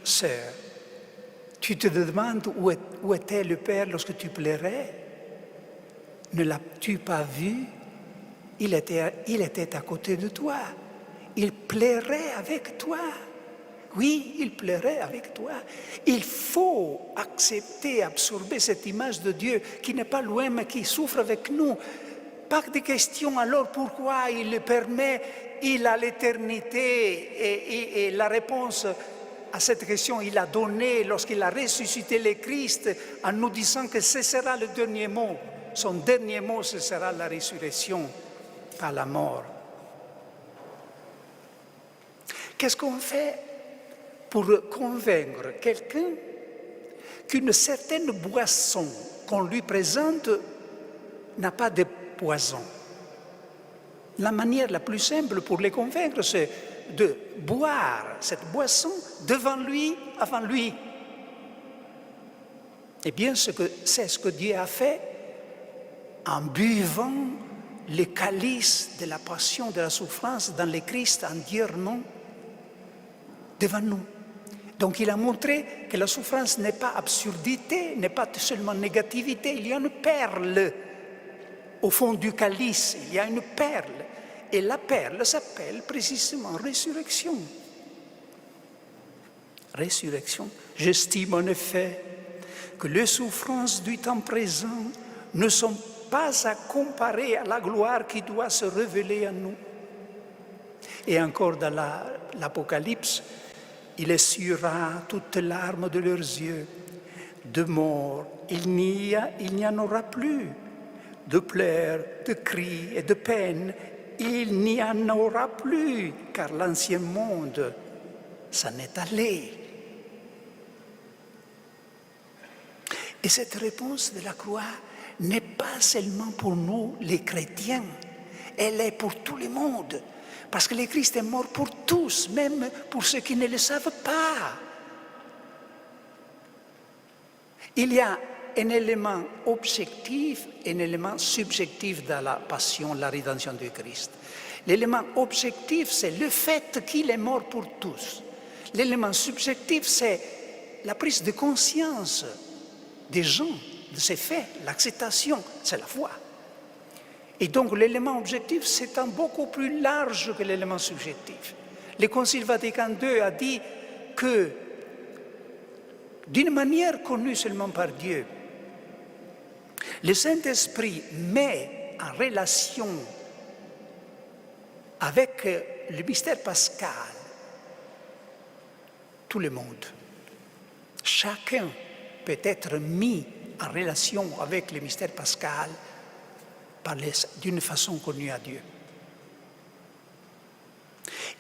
sœur, tu te demandes où était le Père lorsque tu pleurais? Ne l'as-tu pas vu? Il était à côté de toi. Il pleurait avec toi. Oui, il pleurait avec toi. Il faut accepter, absorber cette image de Dieu qui n'est pas loin, mais qui souffre avec nous. Pas de question alors pourquoi il le permet, il a l'éternité et la réponse à cette question, il a donné lorsqu'il a ressuscité le Christ en nous disant que ce sera le dernier mot. Son dernier mot, ce sera la résurrection, pas la mort. Qu'est-ce qu'on fait pour convaincre quelqu'un qu'une certaine boisson qu'on lui présente n'a pas de poison? La manière la plus simple pour les convaincre, c'est de boire cette boisson devant lui, avant lui. Eh bien, c'est ce que Dieu a fait en buvant le calice de la passion, de la souffrance dans le Christ entièrement devant nous. Donc il a montré que la souffrance n'est pas absurdité, n'est pas seulement négativité, il y a une perle au fond du calice, il y a une perle. Et la perle s'appelle précisément résurrection. Résurrection. J'estime en effet que les souffrances du temps présent ne sont pas à comparer à la gloire qui doit se révéler à nous. Et encore dans l'Apocalypse, il essuiera toutes larmes de leurs yeux. De mort, il n'y en aura plus. De pleurs, de cris et de peines, il n'y en aura plus, car l'ancien monde s'en est allé. Et cette réponse de la croix n'est pas seulement pour nous, les chrétiens, elle est pour tout le monde. Parce que le Christ est mort pour tous, même pour ceux qui ne le savent pas. Il y a un élément objectif et un élément subjectif dans la passion, la rédemption du Christ. L'élément objectif, c'est le fait qu'il est mort pour tous. L'élément subjectif, c'est la prise de conscience des gens, de ces faits, l'acceptation, c'est la foi. Et donc l'élément objectif, c'est un beaucoup plus large que l'élément subjectif. Le Concile Vatican II a dit que, d'une manière connue seulement par Dieu, le Saint-Esprit met en relation avec le mystère pascal tout le monde. Chacun peut être mis en relation avec le mystère pascal d'une façon connue à Dieu.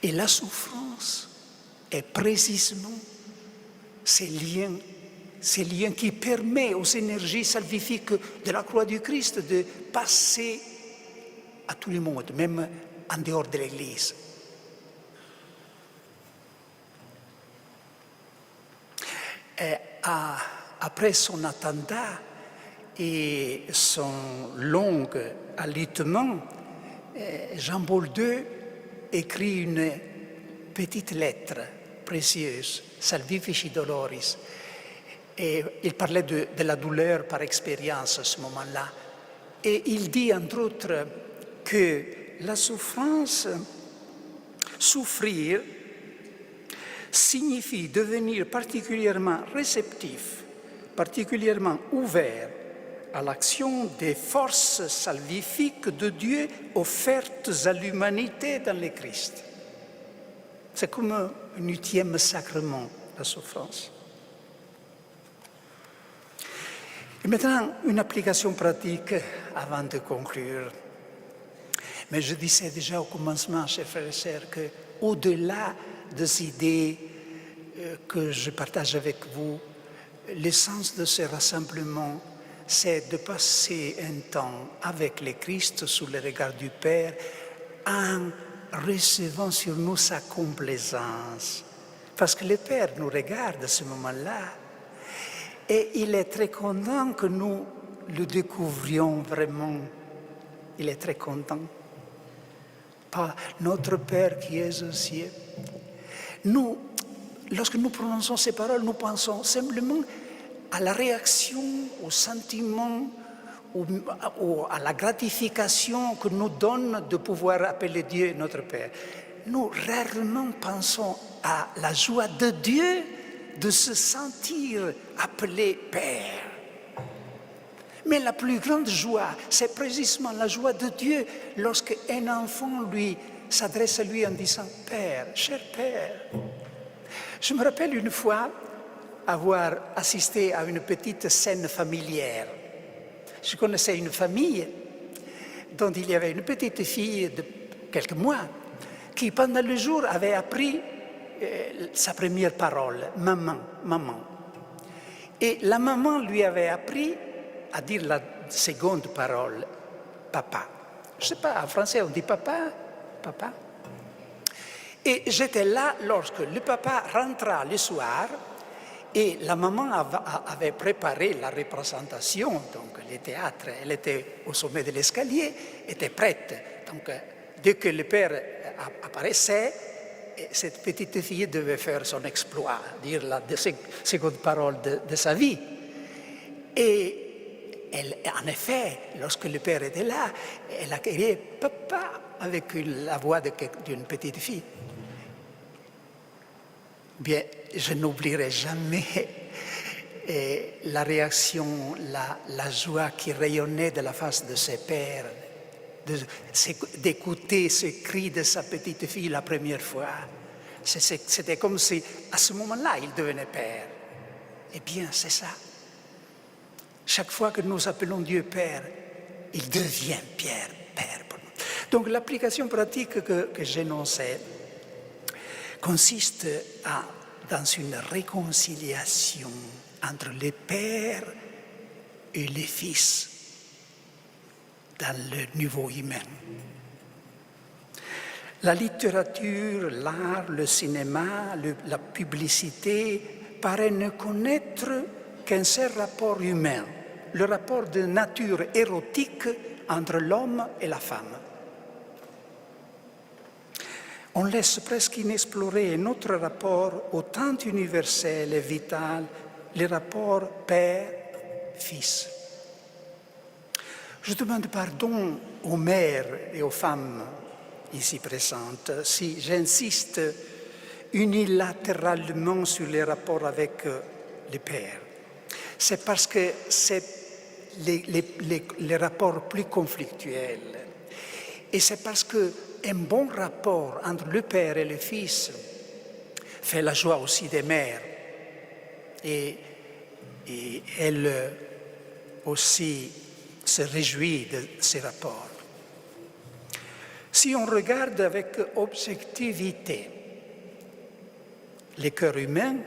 Et la souffrance est précisément ces liens qui permettent aux énergies salvifiques de la croix du Christ de passer à tout le monde, même en dehors de l'Église. Après son attentat et son long alitement, Jean-Paul II écrit une petite lettre précieuse, Salvifici Doloris. Et il parlait de la douleur par expérience à ce moment-là. Et il dit, entre autres, que la souffrance, souffrir, signifie devenir particulièrement réceptif, particulièrement ouvert à l'action des forces salvifiques de Dieu offertes à l'humanité dans le Christ. C'est comme un ultime sacrement, la souffrance. Et maintenant, une application pratique avant de conclure. Mais je disais déjà au commencement, chers frères et sœurs, qu'au-delà des idées que je partage avec vous, l'essence de ce rassemblement, c'est de passer un temps avec le Christ sous le regard du Père en recevant sur nous sa complaisance. Parce que le Père nous regarde à ce moment-là et il est très content que nous le découvrions vraiment. Il est très content. Pas notre Père qui est aux cieux. Nous, lorsque nous prononçons ces paroles, nous pensons simplement à la réaction, au sentiment, à la gratification que nous donne de pouvoir appeler Dieu notre Père. Nous rarement pensons à la joie de Dieu de se sentir appelé Père. Mais la plus grande joie, c'est précisément la joie de Dieu lorsqu'un enfant lui s'adresse à lui en disant « Père, cher Père ». Je me rappelle une fois avoir assisté à une petite scène familière. Je connaissais une famille dont il y avait une petite fille de quelques mois qui, pendant le jour, avait appris sa première parole, « maman, maman ». Et la maman lui avait appris à dire la seconde parole, « papa ». Je ne sais pas, en français on dit « papa », « papa ». Et j'étais là lorsque le papa rentra le soir et la maman avait préparé la représentation, donc le théâtre, elle était au sommet de l'escalier, était prête. Donc dès que le père apparaissait, cette petite fille devait faire son exploit, dire la seconde parole de sa vie. Et en effet, lorsque le père était là, elle a crié « Papa » avec la voix d'une petite fille. Bien, je n'oublierai jamais la réaction, la joie qui rayonnait de la face de ses pères, d'écouter ce cri de sa petite fille la première fois. C'était comme si, à ce moment-là, il devenait père. Eh bien, c'est ça. Chaque fois que nous appelons Dieu Père, il devient Père pour nous. Donc l'application pratique que j'énonçais consiste dans une réconciliation entre les pères et les fils dans le niveau humain. La littérature, l'art, le cinéma, la publicité paraissent ne connaître qu'un seul rapport humain, le rapport de nature érotique entre l'homme et la femme. On laisse presque inexploré un autre rapport autant universel et vital, le rapport père-fils. Je demande pardon aux mères et aux femmes ici présentes si j'insiste unilatéralement sur les rapports avec les pères. C'est parce que c'est les rapports plus conflictuels. Et c'est parce qu'un bon rapport entre le père et le fils fait la joie aussi des mères. Et elle aussi se réjouit de ces rapports. Si on regarde avec objectivité les cœurs humains,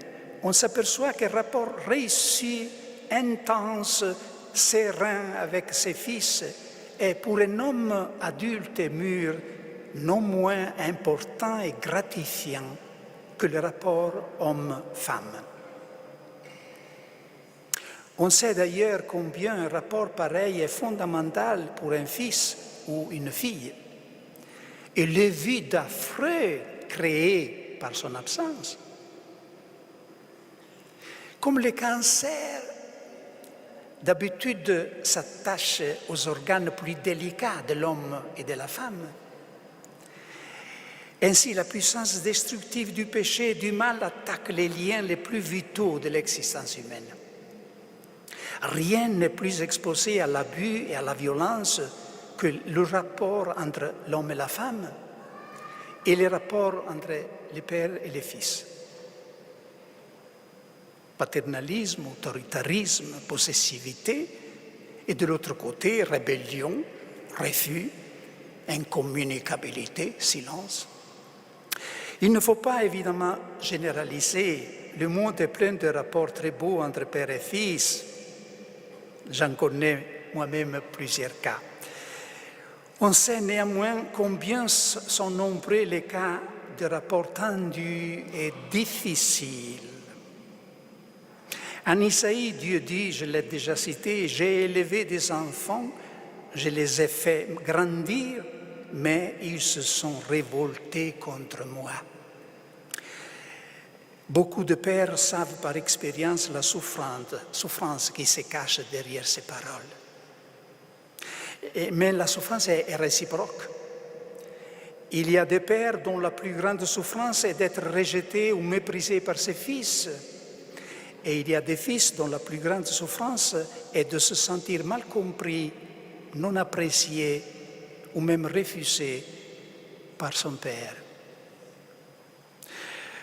on s'aperçoit qu'un rapport réussi, intense, serein avec ses fils est pour un homme adulte et mûr non moins important et gratifiant que le rapport homme-femme. On sait d'ailleurs combien un rapport pareil est fondamental pour un fils ou une fille. Et le vide affreux créé par son absence. Comme le cancer, d'habitude s'attache aux organes plus délicats de l'homme et de la femme. Ainsi, la puissance destructive du péché et du mal attaque les liens les plus vitaux de l'existence humaine. Rien n'est plus exposé à l'abus et à la violence que le rapport entre l'homme et la femme et les rapports entre les pères et les fils. Paternalisme, autoritarisme, possessivité, et de l'autre côté, rébellion, refus, incommunicabilité, silence. Il ne faut pas évidemment généraliser. Le monde est plein de rapports très beaux entre père et fils. J'en connais moi-même plusieurs cas. On sait néanmoins combien sont nombreux les cas de rapports tendus et difficiles. En Isaïe, Dieu dit, je l'ai déjà cité, « J'ai élevé des enfants, je les ai fait grandir, mais ils se sont révoltés contre moi. » Beaucoup de pères savent par expérience la souffrance qui se cache derrière ces paroles. Mais la souffrance est réciproque. Il y a des pères dont la plus grande souffrance est d'être rejetés ou méprisés par ses fils. Et il y a des fils dont la plus grande souffrance est de se sentir mal compris, non apprécié ou même refusé par son père.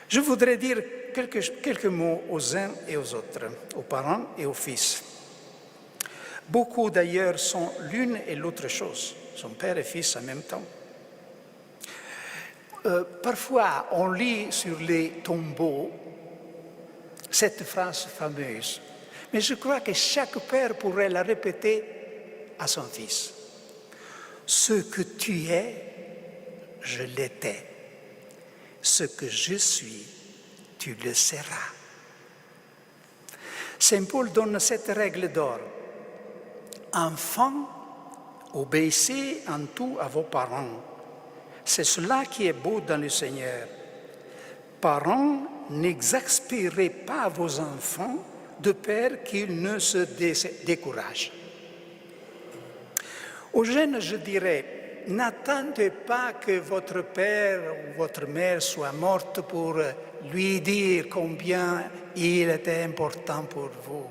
Je voudrais dire quelques mots aux uns et aux autres, aux parents et aux fils. Beaucoup d'ailleurs sont l'une et l'autre chose, son père et fils en même temps. Parfois, on lit sur les tombeaux cette phrase fameuse, mais je crois que chaque père pourrait la répéter à son fils. « Ce que tu es, je l'étais. Ce que je suis, tu le seras. » Saint Paul donne cette règle d'or. Enfants, obéissez en tout à vos parents. C'est cela qui est beau dans le Seigneur. Parents, n'exaspérez pas vos enfants de peur qu'ils ne se découragent. Aux jeunes, je dirais, n'attendez pas que votre père ou votre mère soit morte pour lui dire combien il était important pour vous,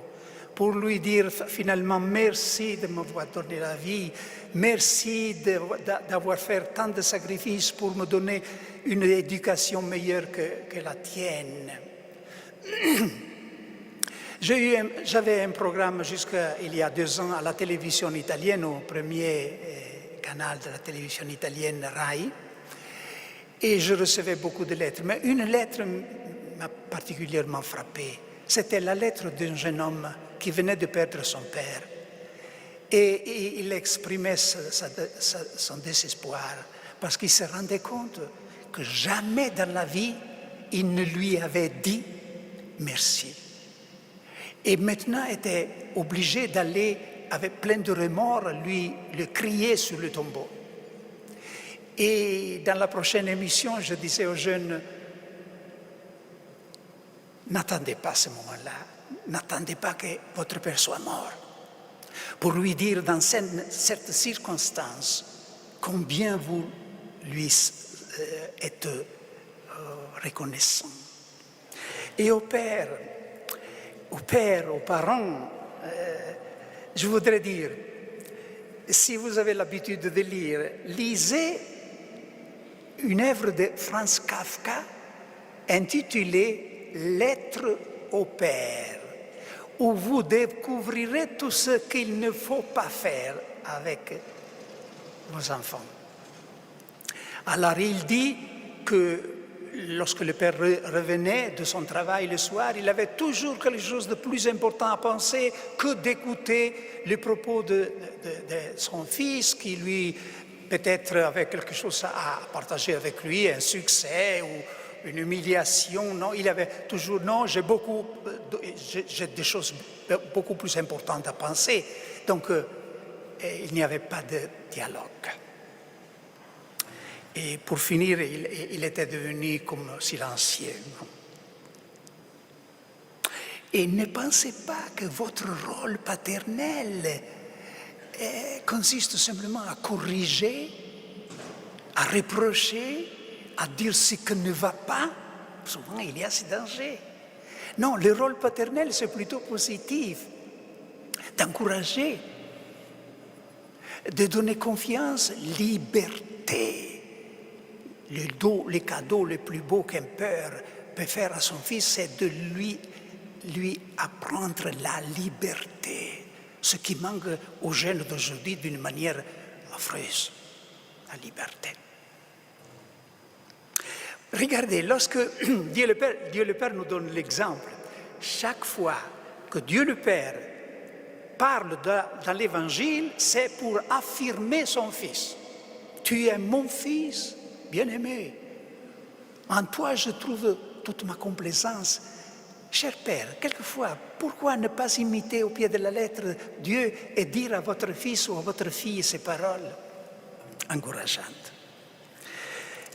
pour lui dire finalement merci de m'avoir donné la vie, merci d'avoir fait tant de sacrifices pour me donner une éducation meilleure que la tienne. J'avais un programme jusqu'à il y a 2 ans à la télévision italienne, au premier canal de la télévision italienne RAI, et je recevais beaucoup de lettres. Mais une lettre m'a particulièrement frappé. C'était la lettre d'un jeune homme qui venait de perdre son père. Et il exprimait son désespoir parce qu'il se rendait compte que jamais dans la vie il ne lui avait dit merci. Et maintenant était obligé d'aller avec plein de remords lui le crier sur le tombeau. Et dans la prochaine émission, je disais aux jeunes, n'attendez pas ce moment-là, n'attendez pas que votre père soit mort, pour lui dire dans certaines circonstances combien vous lui êtes reconnaissant. Et aux pères, aux parents, je voudrais dire, si vous avez l'habitude de lire, lisez une œuvre de Franz Kafka intitulée « Lettres au père », où vous découvrirez tout ce qu'il ne faut pas faire avec vos enfants. Alors il dit que lorsque le père revenait de son travail le soir, il avait toujours quelque chose de plus important à penser que d'écouter les propos de son fils qui lui, peut-être avait quelque chose à partager avec lui, un succès ou une humiliation. Non, il avait toujours, non, j'ai des choses beaucoup plus importantes à penser. Donc, il n'y avait pas de dialogue. Et pour finir, il était devenu comme silencieux. Et ne pensez pas que votre rôle paternel consiste simplement à corriger, à reprocher, à dire ce qui ne va pas. Souvent, il y a ce danger. Non, le rôle paternel, c'est plutôt positif, d'encourager, de donner confiance, liberté. Le cadeau le plus beau qu'un père peut faire à son fils, c'est de lui apprendre la liberté, ce qui manque aux jeunes d'aujourd'hui d'une manière affreuse, la liberté. Regardez, lorsque Dieu le Père nous donne l'exemple, chaque fois que Dieu le Père parle dans l'Évangile, c'est pour affirmer son Fils. Tu es mon Fils bien-aimé. En toi, je trouve toute ma complaisance. Cher Père, quelquefois, pourquoi ne pas imiter au pied de la lettre Dieu et dire à votre fils ou à votre fille ces paroles encourageantes?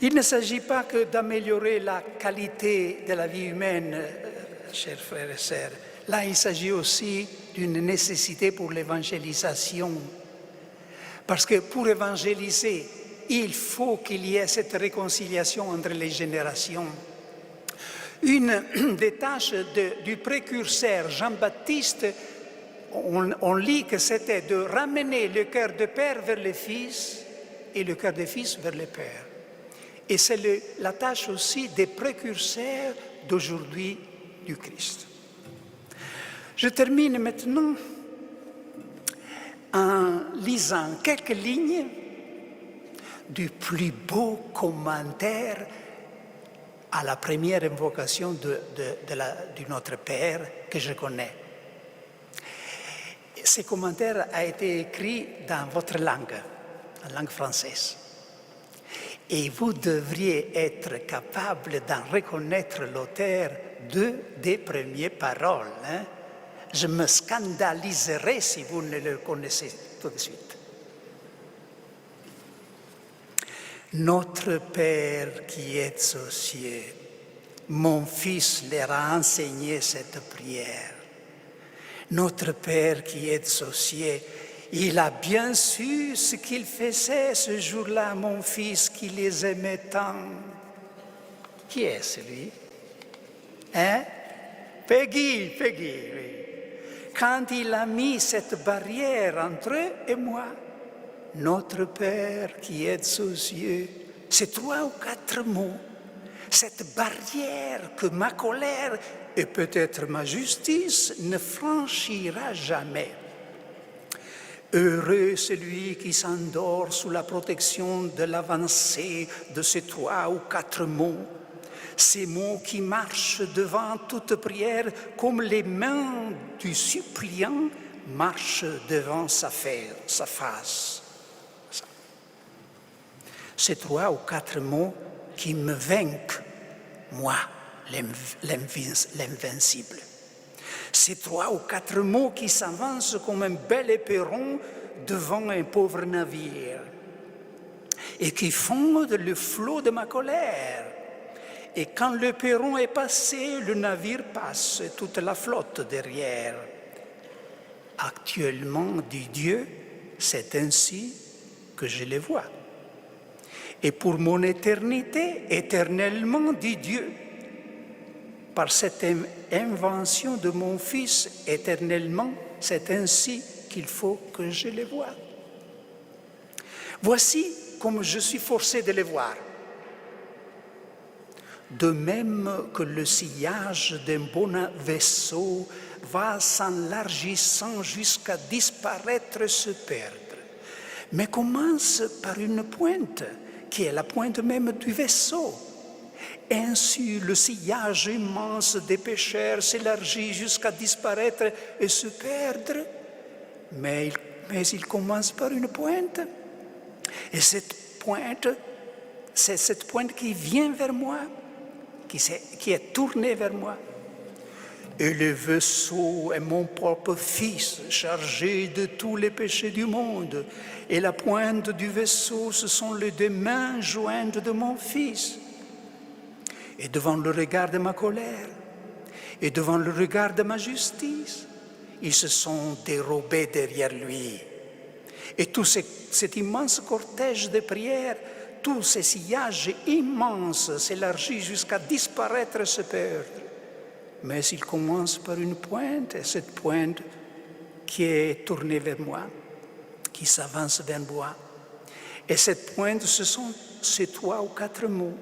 Il ne s'agit pas que d'améliorer la qualité de la vie humaine, chers frères et sœurs. Là, il s'agit aussi d'une nécessité pour l'évangélisation. Parce que pour évangéliser, il faut qu'il y ait cette réconciliation entre les générations. Une des tâches du précurseur Jean-Baptiste, on lit que c'était de ramener le cœur de père vers le fils et le cœur de fils vers le père. Et c'est la tâche aussi des précurseurs d'aujourd'hui du Christ. Je termine maintenant en lisant quelques lignes du plus beau commentaire à la première invocation de notre Père que je connais. Ce commentaire a été écrit dans votre langue, en langue française. Et vous devriez être capable d'en reconnaître l'auteur des premières paroles. Hein? Je me scandaliserai si vous ne le connaissez tout de suite. Notre Père qui es aux cieux, mon Fils leur a enseigné cette prière. Notre Père qui es aux cieux, Il a bien su ce qu'il faisait ce jour-là, mon fils, qui les aimait tant. Qui est celui? Hein? Peggy, oui. Quand il a mis cette barrière entre eux et moi, notre Père qui est aux cieux, c'est 3 ou 4 mots. Cette barrière que ma colère et peut-être ma justice ne franchira jamais. Heureux celui qui s'endort sous la protection de l'avancée de ces 3 ou 4 mots. Ces mots qui marchent devant toute prière comme les mains du suppliant marchent devant sa face. Ces 3 ou 4 mots qui me vainquent, moi, l'invincible. Ces 3 ou 4 mots qui s'avancent comme un bel éperon devant un pauvre navire et qui fondent le flot de ma colère. Et quand le perron est passé, le navire passe, toute la flotte derrière. Actuellement, dit Dieu, c'est ainsi que je les vois. Et pour mon éternité, éternellement, dit Dieu, par cette invention de mon Fils, éternellement, c'est ainsi qu'il faut que je les vois. Voici comme je suis forcé de les voir. De même que le sillage d'un bon vaisseau va s'enlargissant jusqu'à disparaître, se perdre, mais commence par une pointe, qui est la pointe même du vaisseau. Ainsi, le sillage immense des pécheurs s'élargit jusqu'à disparaître et se perdre, mais il commence par une pointe. Et cette pointe, c'est cette pointe qui vient vers moi, qui est tournée vers moi. Et le vaisseau est mon propre Fils, chargé de tous les péchés du monde. Et la pointe du vaisseau, ce sont les 2 mains jointes de mon Fils. Et devant le regard de ma colère, et devant le regard de ma justice, ils se sont dérobés derrière lui. Et tout cet immense cortège de prières, tous ces sillages immenses s'élargissent jusqu'à disparaître et se perdre. Mais il commence par une pointe, et cette pointe qui est tournée vers moi, qui s'avance vers moi. Et cette pointe, ce sont ces 3 ou 4 mots.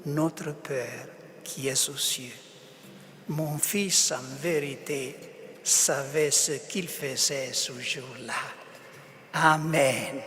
Notre Père qui est aux cieux. Mon Fils, en vérité, savait ce qu'il faisait ce jour-là. Amen.